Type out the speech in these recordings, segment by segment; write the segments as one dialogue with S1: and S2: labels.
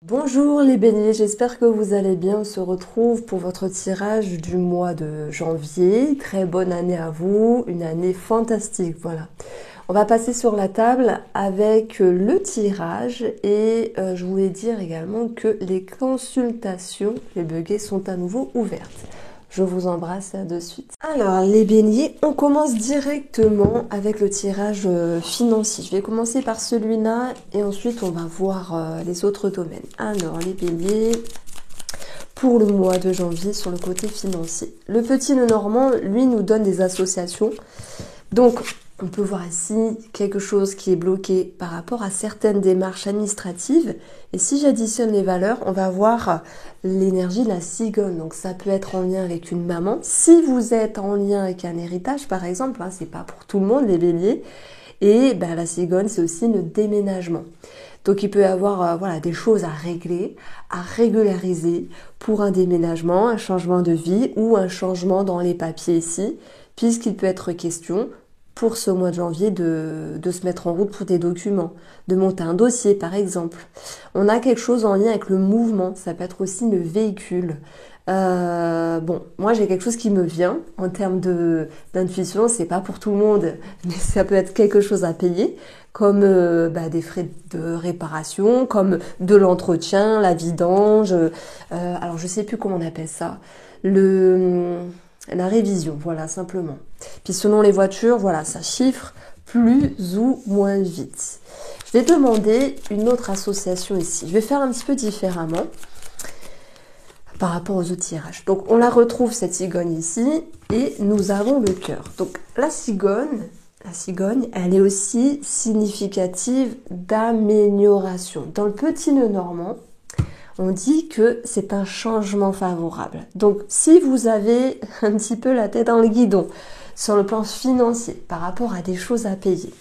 S1: Bonjour les béliers, j'espère que vous allez bien. On se retrouve pour votre tirage du mois de janvier. Très bonne année à vous, une année fantastique, voilà. On va passer sur la table avec le tirage et je voulais dire également que les consultations, les buggés, sont à nouveau ouvertes. Je vous embrasse de suite. Alors les béliers, on commence directement avec le tirage financier. Je vais commencer par celui-là et ensuite on va voir les autres domaines. Alors les béliers, pour le mois de janvier sur le côté financier. Le petit Lenormand, lui, nous donne des associations. Donc on peut voir ici quelque chose qui est bloqué par rapport à certaines démarches administratives. Et si j'additionne les valeurs, on va voir l'énergie de la cigogne. Donc ça peut être en lien avec une maman. Si vous êtes en lien avec un héritage, par exemple, hein, c'est pas pour tout le monde, les béliers. Et ben, la cigogne, c'est aussi le déménagement. Donc il peut y avoir voilà, des choses à régler, à régulariser pour un déménagement, un changement de vie ou un changement dans les papiers ici, puisqu'il peut être question pour ce mois de janvier de se mettre en route pour des documents, de monter un dossier par exemple. On a quelque chose en lien avec le mouvement, ça peut être aussi le véhicule. Bon, moi j'ai quelque chose qui me vient en termes d'intuition, c'est pas pour tout le monde, mais ça peut être quelque chose à payer, comme des frais de réparation, comme de l'entretien, la vidange, alors je sais plus comment on appelle ça, la révision, voilà, simplement. Puis selon les voitures, voilà, ça chiffre plus ou moins vite. Je vais demander une autre association ici. Je vais faire un petit peu différemment par rapport aux autres tirages. Donc on la retrouve, cette cigogne ici, et nous avons le cœur. Donc la cigogne, elle est aussi significative d'amélioration. Dans le petit Lenormand, on dit que c'est un changement favorable. Donc, si vous avez un petit peu la tête dans le guidon sur le plan financier par rapport à des choses à payer,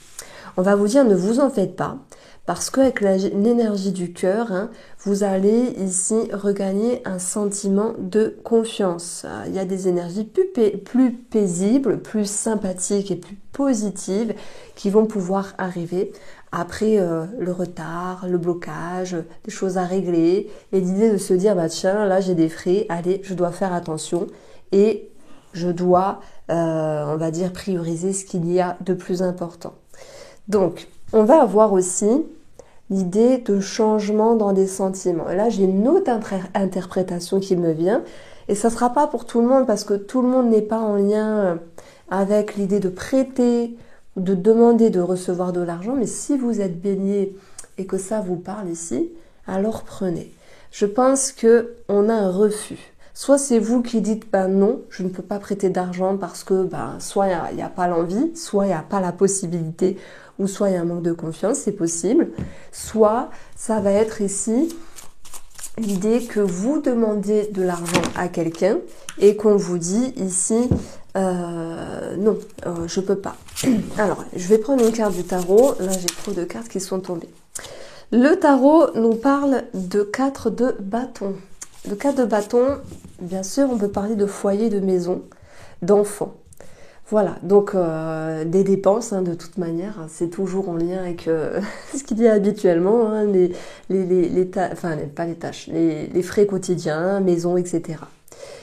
S1: on va vous dire ne vous en faites pas parce qu'avec l'énergie du cœur, hein, vous allez ici regagner un sentiment de confiance. Il y a des énergies plus paisibles, plus sympathiques et plus positives qui vont pouvoir arriver après le retard, le blocage, des choses à régler et l'idée de se dire bah tiens là j'ai des frais, allez je dois faire attention et je dois on va dire prioriser ce qu'il y a de plus important. Donc on va avoir aussi l'idée de changement dans des sentiments. Et là j'ai une autre interprétation qui me vient et ça sera pas pour tout le monde parce que tout le monde n'est pas en lien avec l'idée de prêter, de demander de recevoir de l'argent, mais si vous êtes bélier et que ça vous parle ici, alors prenez. Je pense que on a un refus. Soit c'est vous qui dites ben non, je ne peux pas prêter d'argent parce que soit il n'y a pas l'envie, soit il n'y a pas la possibilité, ou soit il y a un manque de confiance, c'est possible. Soit ça va être ici l'idée que vous demandez de l'argent à quelqu'un et qu'on vous dit ici non, je peux pas. Alors, je vais prendre une carte du tarot. Là, j'ai trop de cartes qui sont tombées. Le tarot nous parle de 4 de bâton. Le 4 de bâton, bien sûr, on peut parler de foyer, de maison, d'enfants. Voilà, donc des dépenses, hein, de toute manière, hein, c'est toujours en lien avec ce qu'il y a habituellement, hein, les frais quotidiens, maison, etc.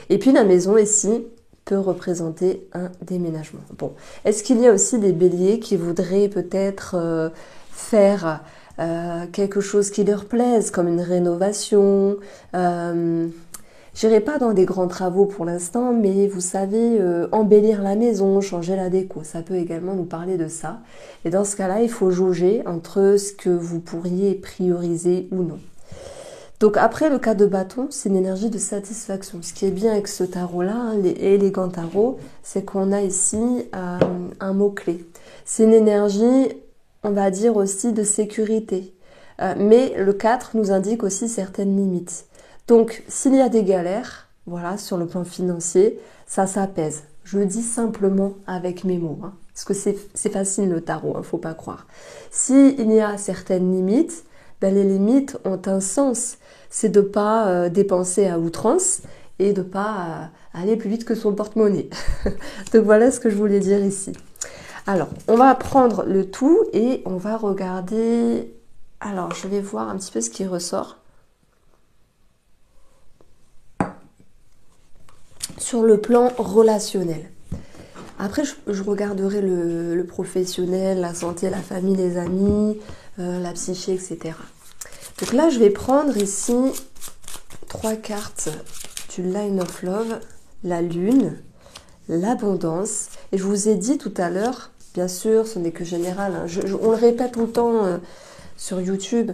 S1: Et puis la maison ici peut représenter un déménagement. Bon, est-ce qu'il y a aussi des béliers qui voudraient peut-être faire quelque chose qui leur plaise, comme une rénovation, j'irai pas dans des grands travaux pour l'instant, mais vous savez, embellir la maison, changer la déco, ça peut également nous parler de ça. Et dans ce cas-là, il faut jauger entre ce que vous pourriez prioriser ou non. Donc après le 4 de bâton, c'est une énergie de satisfaction. Ce qui est bien avec ce tarot-là, hein, l'élégant tarot, c'est qu'on a ici un mot-clé. C'est une énergie, on va dire aussi, de sécurité. Mais le 4 nous indique aussi certaines limites. Donc, s'il y a des galères, voilà, sur le plan financier, ça s'apaise. Je le dis simplement avec mes mots, hein, parce que c'est facile le tarot, hein, faut pas croire. S'il y a certaines limites, ben les limites ont un sens. C'est de pas dépenser à outrance et de pas aller plus vite que son porte-monnaie. Donc voilà ce que je voulais dire ici. Alors, on va prendre le tout et on va regarder. Alors, je vais voir un petit peu ce qui ressort. sur le plan relationnel. Après, je regarderai le professionnel, la santé, la famille, les amis, la psyché, etc. Donc là, je vais prendre ici 3 cartes du Line of Love, la lune, l'abondance. Et je vous ai dit tout à l'heure, bien sûr, ce n'est que général, hein, on le répète tout le temps sur YouTube,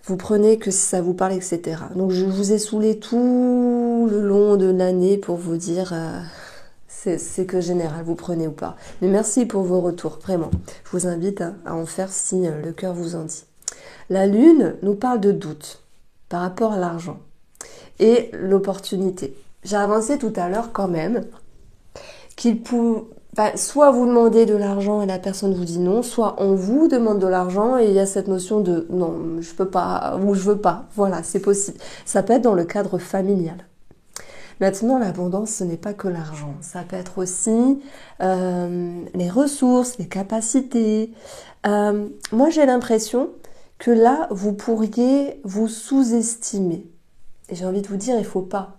S1: vous prenez que si ça vous parle, etc. Donc je vous ai saoulé tout le long de l'année pour vous dire c'est que général, vous prenez ou pas. Mais merci pour vos retours, vraiment. Je vous invite à en faire si le cœur vous en dit. La lune nous parle de doute par rapport à l'argent et l'opportunité. J'ai avancé tout à l'heure quand même qu'il peut... soit vous demandez de l'argent et la personne vous dit non, soit on vous demande de l'argent et il y a cette notion de non, je peux pas ou je veux pas. Voilà, c'est possible. Ça peut être dans le cadre familial. Maintenant, l'abondance, ce n'est pas que l'argent. Ça peut être aussi les ressources, les capacités. Moi, j'ai l'impression que là, vous pourriez vous sous-estimer. Et j'ai envie de vous dire, il faut pas.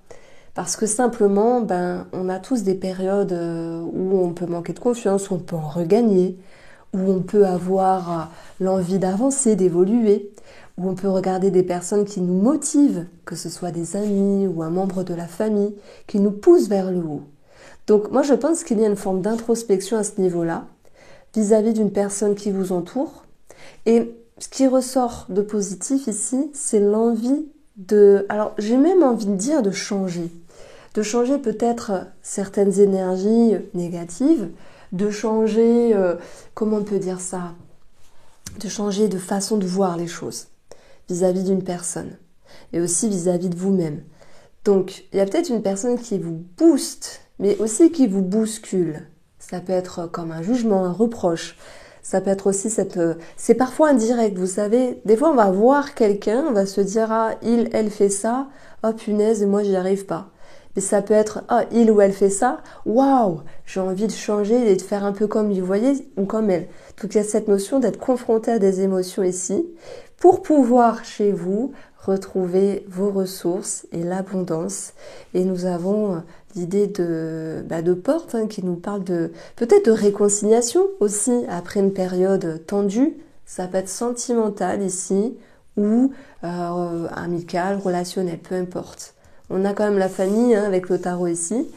S1: Parce que simplement, on a tous des périodes où on peut manquer de confiance, où on peut en regagner, où on peut avoir l'envie d'avancer, d'évoluer, où on peut regarder des personnes qui nous motivent, que ce soit des amis ou un membre de la famille, qui nous poussent vers le haut. Donc moi, je pense qu'il y a une forme d'introspection à ce niveau-là, vis-à-vis d'une personne qui vous entoure. Et ce qui ressort de positif ici, c'est l'envie de... Alors, j'ai même envie de dire de changer. De changer peut-être certaines énergies négatives, de changer, comment on peut dire ça, de changer de façon de voir les choses vis-à-vis d'une personne et aussi vis-à-vis de vous-même. Donc, il y a peut-être une personne qui vous booste, mais aussi qui vous bouscule. Ça peut être comme un jugement, un reproche. Ça peut être aussi c'est parfois indirect, vous savez. Des fois, on va voir quelqu'un, on va se dire, ah, elle fait ça, oh punaise, et moi, j'y arrive pas. Mais ça peut être, ah, il ou elle fait ça, waouh, j'ai envie de changer et de faire un peu comme lui, vous voyez, ou comme elle. Donc, il y a cette notion d'être confronté à des émotions ici, pour pouvoir, chez vous, retrouver vos ressources et l'abondance. Et nous avons l'idée de porte qui nous parle peut-être de réconciliation aussi après une période tendue. Ça peut être sentimental ici ou amical, relationnel, peu importe. On a quand même la famille avec le tarot ici.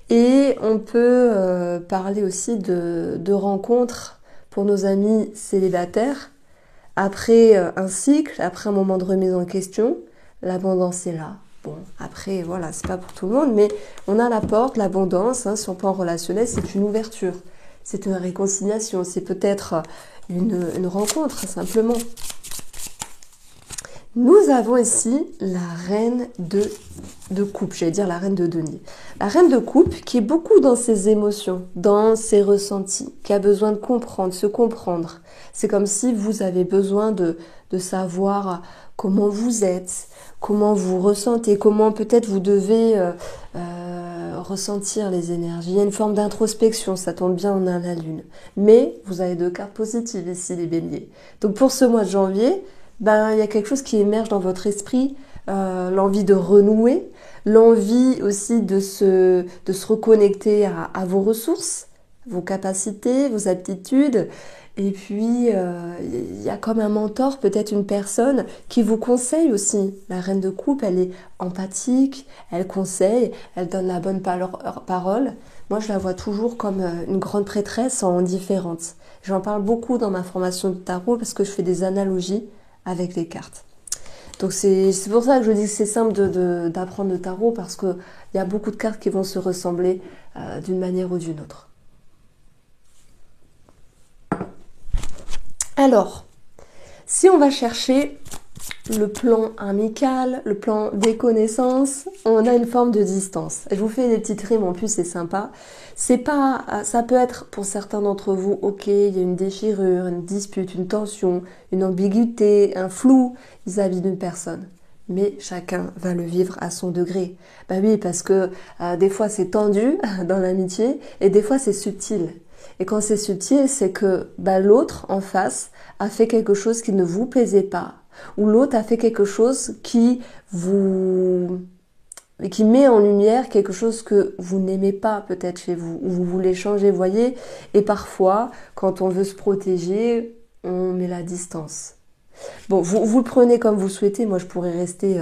S1: Et on peut parler aussi de rencontres pour nos amis célibataires. Après un cycle, après un moment de remise en question, l'abondance est là. Bon, après, voilà, c'est pas pour tout le monde, mais on a la porte, l'abondance, sur le plan relationnel, c'est une ouverture, c'est une réconciliation, c'est peut-être une rencontre, simplement. Nous avons ici la reine de coupe, j'allais dire la reine de denier. La reine de coupe qui est beaucoup dans ses émotions, dans ses ressentis, qui a besoin de comprendre, se comprendre. C'est comme si vous avez besoin de savoir comment vous êtes, comment vous ressentez, comment peut-être vous devez ressentir les énergies. Il y a une forme d'introspection, ça tombe bien, on a la lune. Mais vous avez 2 cartes positives ici, les béliers. Donc pour ce mois de janvier, il y a quelque chose qui émerge dans votre esprit, l'envie de renouer, l'envie aussi de se reconnecter à vos ressources, vos capacités, vos aptitudes. Et puis, il y a comme un mentor, peut-être une personne qui vous conseille aussi. La reine de coupe, elle est empathique, elle conseille, elle donne la bonne parole. Moi, je la vois toujours comme une grande prêtresse en différente. J'en parle beaucoup dans ma formation de tarot parce que je fais des analogies avec les cartes. Donc c'est pour ça que je dis que c'est simple d'apprendre le tarot parce qu'il y a beaucoup de cartes qui vont se ressembler d'une manière ou d'une autre. Alors, si on va chercher le plan amical, le plan des connaissances, on a une forme de distance. Je vous fais des petites rimes, en plus c'est sympa. C'est pas, ça peut être pour certains d'entre vous, ok, il y a une déchirure, une dispute, une tension, une ambiguïté, un flou vis-à-vis d'une personne. Mais chacun va le vivre à son degré. Ben oui, parce que des fois c'est tendu dans l'amitié et des fois c'est subtil. Et quand c'est subtil, c'est que l'autre en face a fait quelque chose qui ne vous plaisait pas. Ou l'autre a fait quelque chose qui vous qui met en lumière quelque chose que vous n'aimez pas peut-être chez vous, ou vous voulez changer, voyez. Et parfois, quand on veut se protéger, on met la distance. Bon, vous le prenez comme vous souhaitez. Moi, je pourrais rester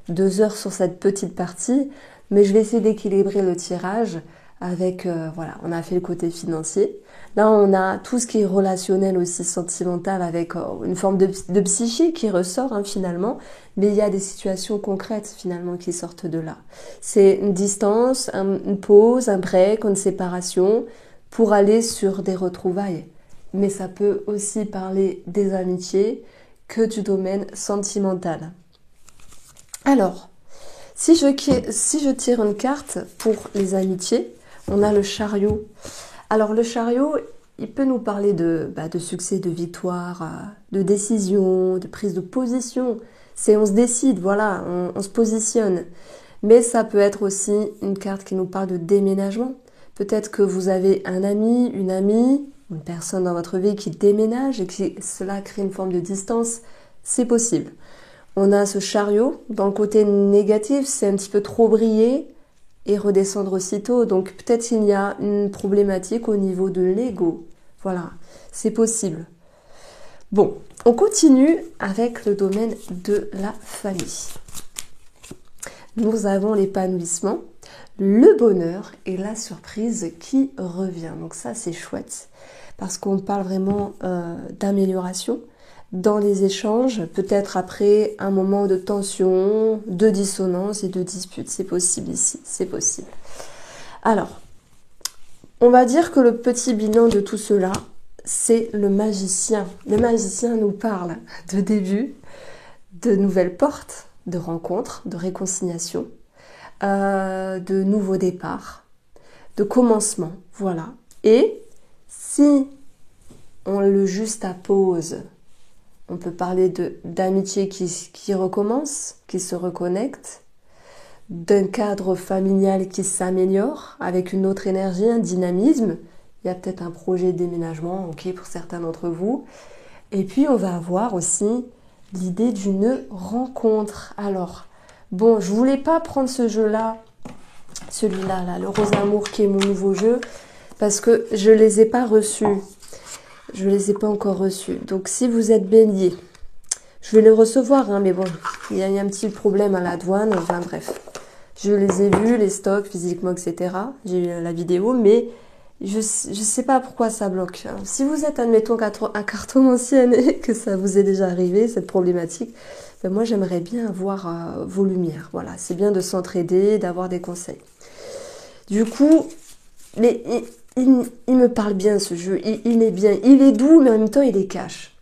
S1: 2 heures sur cette petite partie, mais je vais essayer d'équilibrer le tirage avec, voilà, on a fait le côté financier. Là, on a tout ce qui est relationnel aussi, sentimental, avec une forme de psyché qui ressort hein, finalement, mais il y a des situations concrètes finalement qui sortent de là. C'est une distance, une pause, un break, une séparation pour aller sur des retrouvailles. Mais ça peut aussi parler des amitiés que du domaine sentimental. Alors, si je tire une carte pour les amitiés, on a le chariot. Alors le chariot, il peut nous parler de succès, de victoire, de décision, de prise de position. On se décide, voilà, on se positionne. Mais ça peut être aussi une carte qui nous parle de déménagement. Peut-être que vous avez un ami, une amie, une personne dans votre vie qui déménage et que cela crée une forme de distance. C'est possible. On a ce chariot. Dans le côté négatif, c'est un petit peu trop briller et redescendre aussitôt. Donc peut-être qu'il y a une problématique au niveau de l'ego. Voilà, c'est possible. Bon, on continue avec le domaine de la famille. Nous avons l'épanouissement, le bonheur et la surprise qui revient. Donc ça, c'est chouette parce qu'on parle vraiment d'amélioration dans les échanges, peut-être après un moment de tension, de dissonance et de dispute. C'est possible ici, c'est possible. Alors, on va dire que le petit bilan de tout cela, c'est le magicien. Le magicien nous parle de début, de nouvelles portes, de rencontres, de réconciliation, de nouveaux départs, de commencement, voilà. Et si on le juxtapose, on peut parler d'amitié qui recommence, qui se reconnecte, d'un cadre familial qui s'améliore avec une autre énergie, un dynamisme. Il y a peut-être un projet de déménagement, ok, pour certains d'entre vous. Et puis, on va avoir aussi l'idée d'une rencontre. Alors, bon, je voulais pas prendre ce jeu-là, celui-là, là, le Rose Amour, qui est mon nouveau jeu, parce que je les ai pas reçus. Je les ai pas encore reçus. Donc, si vous êtes bélier, je vais les recevoir, hein, mais bon, il y a un petit problème à la douane, enfin bref. Je les ai vus, les stocks, physiquement, etc. J'ai eu la vidéo, mais je sais pas pourquoi ça bloque. Alors, si vous êtes, admettons, un cartomancienne et que ça vous est déjà arrivé, cette problématique, ben moi, j'aimerais bien avoir vos lumières. Voilà, c'est bien de s'entraider, d'avoir des conseils. Du coup, mais il me parle bien, ce jeu. Il est bien. Il est doux, mais en même temps, il est cash.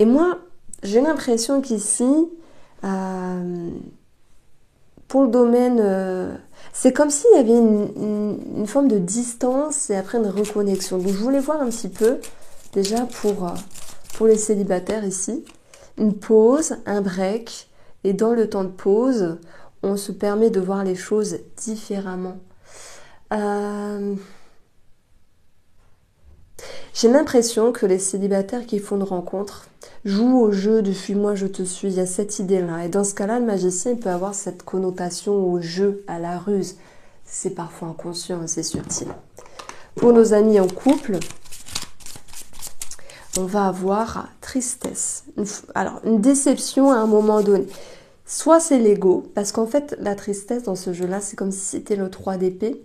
S1: Et moi, j'ai l'impression qu'ici, pour le domaine, c'est comme s'il y avait une forme de distance et après une reconnexion. Donc je voulais voir un petit peu, déjà pour les célibataires ici, une pause, un break. Et dans le temps de pause, on se permet de voir les choses différemment. J'ai l'impression que les célibataires qui font une rencontre jouent au jeu de fuis-moi, je te suis. Il y a cette idée-là. Et dans ce cas-là, le magicien il peut avoir cette connotation au jeu, à la ruse. C'est parfois inconscient, c'est subtil. Pour nos amis en couple, on va avoir tristesse. Alors, une déception à un moment donné. Soit c'est l'ego, parce qu'en fait, la tristesse dans ce jeu-là, c'est comme si c'était le 3 d'épée.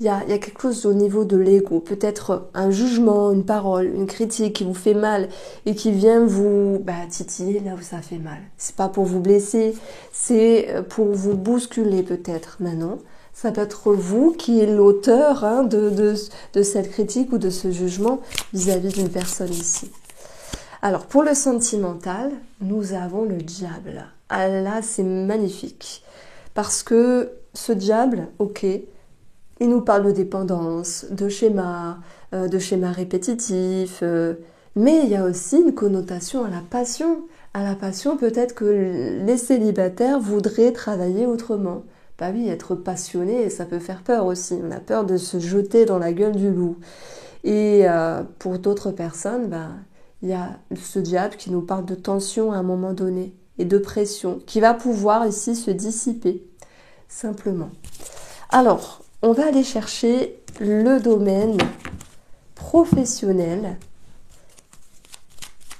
S1: Il y a quelque chose au niveau de l'ego, peut-être un jugement, une parole, une critique qui vous fait mal et qui vient vous titiller là où ça fait mal. C'est pas pour vous blesser, c'est pour vous bousculer peut-être maintenant. Ça peut être vous qui est l'auteur de cette critique ou de ce jugement vis-à-vis d'une personne ici. Alors pour le sentimental, nous avons le diable. Ah là, c'est magnifique. Parce que ce diable, ok, il nous parle de dépendance, de schémas répétitifs, mais il y a aussi une connotation à la passion. À la passion, peut-être que les célibataires voudraient travailler autrement. Bah oui, être passionné, ça peut faire peur aussi. On a peur de se jeter dans la gueule du loup. Et pour d'autres personnes, il y a ce diable qui nous parle de tension à un moment donné et de pression qui va pouvoir ici se dissiper. simplement. Alors, on va aller chercher le domaine professionnel.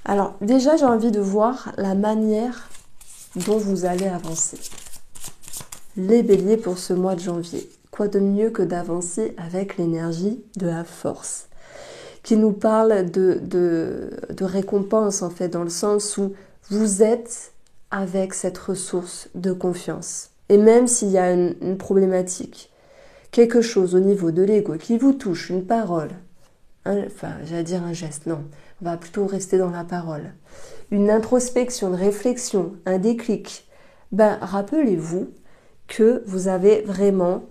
S1: Alors, déjà, j'ai envie de voir la manière dont vous allez avancer. Les béliers pour ce mois de janvier. Quoi de mieux que d'avancer avec l'énergie de la force, qui nous parle de récompense, en fait, dans le sens où vous êtes avec cette ressource de confiance. Et même s'il y a une problématique, quelque chose au niveau de l'ego qui vous touche, une parole, enfin, j'allais dire un geste, non, on va plutôt rester dans la parole, une introspection, une réflexion, un déclic, ben, rappelez-vous que vous avez vraiment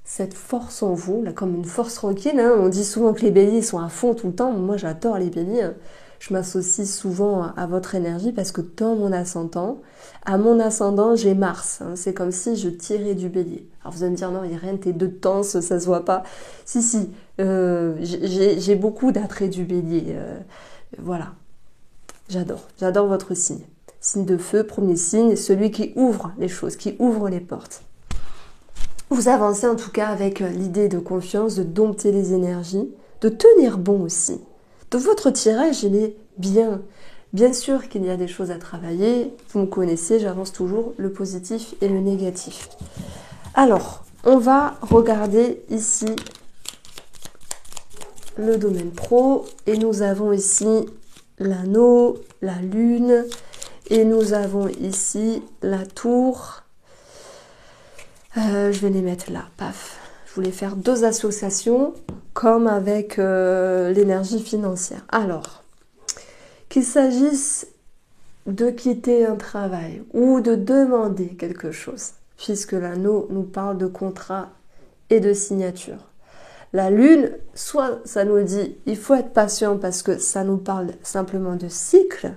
S1: cette force en vous, là, comme une force tranquille, hein. On dit souvent que les béliers sont à fond tout le temps, moi j'adore les béliers, hein. Je m'associe souvent à votre énergie parce que dans mon ascendant, j'ai Mars. Hein. C'est comme si je tirais du bélier. Alors vous allez me dire, non, Irène, t'es de temps, ça se voit pas. Si, j'ai beaucoup d'attrait du bélier. Voilà, j'adore votre signe. Signe de feu, premier signe, celui qui ouvre les choses, qui ouvre les portes. Vous avancez en tout cas avec l'idée de confiance, de dompter les énergies, de tenir bon aussi. Donc votre tirage, il est bien. Bien sûr qu'il y a des choses à travailler. Vous me connaissez, j'avance toujours le positif et le négatif. Alors, on va regarder ici le domaine pro. Et nous avons ici l'anneau, la lune. Et nous avons ici la tour. Je vais les mettre là, paf. Je voulais faire 2 associations, comme avec l'énergie financière. Alors, qu'il s'agisse de quitter un travail ou de demander quelque chose, puisque l'anneau nous parle de contrat et de signature. La lune, soit ça nous dit il faut être patient parce que ça nous parle simplement de cycle.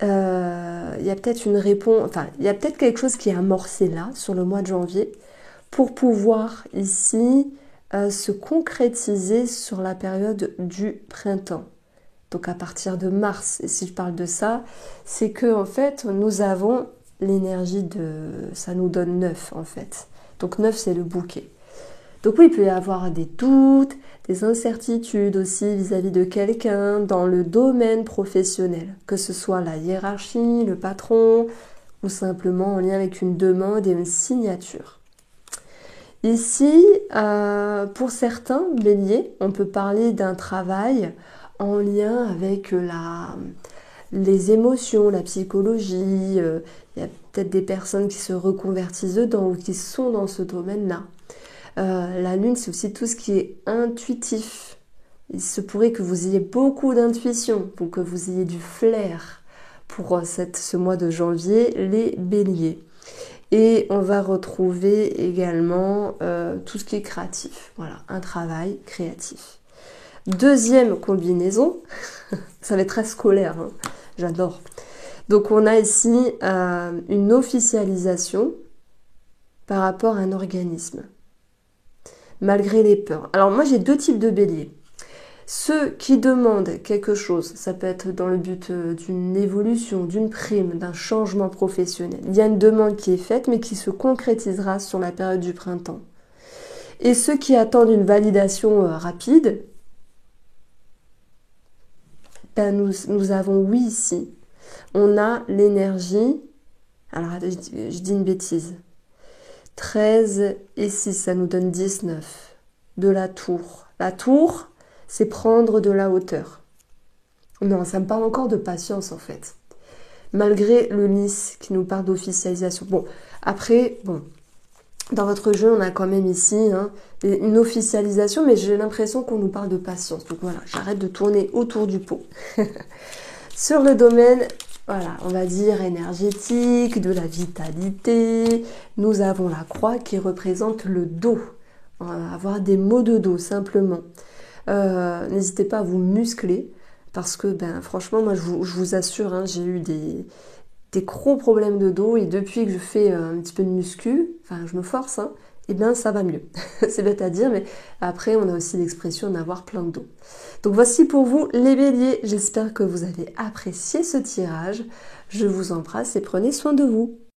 S1: Il y a peut-être une réponse, enfin, il y a peut-être quelque chose qui est amorcé là, sur le mois de janvier, pour pouvoir ici se concrétiser sur la période du printemps. Donc à partir de mars, et si je parle de ça, c'est que en fait nous avons l'énergie de... ça nous donne 9 en fait. Donc 9 c'est le bouquet. Donc oui, il peut y avoir des doutes, des incertitudes aussi vis-à-vis de quelqu'un dans le domaine professionnel, que ce soit la hiérarchie, le patron, ou simplement en lien avec une demande et une signature. Ici, pour certains béliers, on peut parler d'un travail en lien avec les émotions, la psychologie. Il y a peut-être des personnes qui se reconvertissent dedans ou qui sont dans ce domaine-là. La lune, c'est aussi tout ce qui est intuitif. Il se pourrait que vous ayez beaucoup d'intuition, pour que vous ayez du flair pour ce mois de janvier, les béliers. Et on va retrouver également tout ce qui est créatif. Voilà, un travail créatif. Deuxième combinaison, ça va être très scolaire, hein, j'adore. Donc on a ici une officialisation par rapport à un organisme, malgré les peurs. Alors moi j'ai 2 types de béliers. Ceux qui demandent quelque chose, ça peut être dans le but d'une évolution, d'une prime, d'un changement professionnel. Il y a une demande qui est faite mais qui se concrétisera sur la période du printemps. Et ceux qui attendent une validation rapide, ben nous avons oui ici. On a l'énergie, alors je dis une bêtise, 13 et 6, ça nous donne 19, de la tour. La tour, c'est prendre de la hauteur. Non, ça me parle encore de patience en fait. Malgré le lys qui nous parle d'officialisation. Bon, après, bon, dans votre jeu, on a quand même ici une officialisation, mais j'ai l'impression qu'on nous parle de patience. Donc voilà, j'arrête de tourner autour du pot. Sur le domaine, voilà, on va dire énergétique, de la vitalité, nous avons la croix qui représente le dos. On va avoir des maux de dos simplement. N'hésitez pas à vous muscler parce que franchement moi je vous assure, hein, j'ai eu des gros problèmes de dos et depuis que je fais un petit peu de muscu, enfin je me force, hein, et bien ça va mieux. C'est bête à dire, mais après on a aussi l'expression d'avoir plein de dos. Donc voici pour vous les béliers, j'espère que vous avez apprécié ce tirage. Je vous embrasse et prenez soin de vous.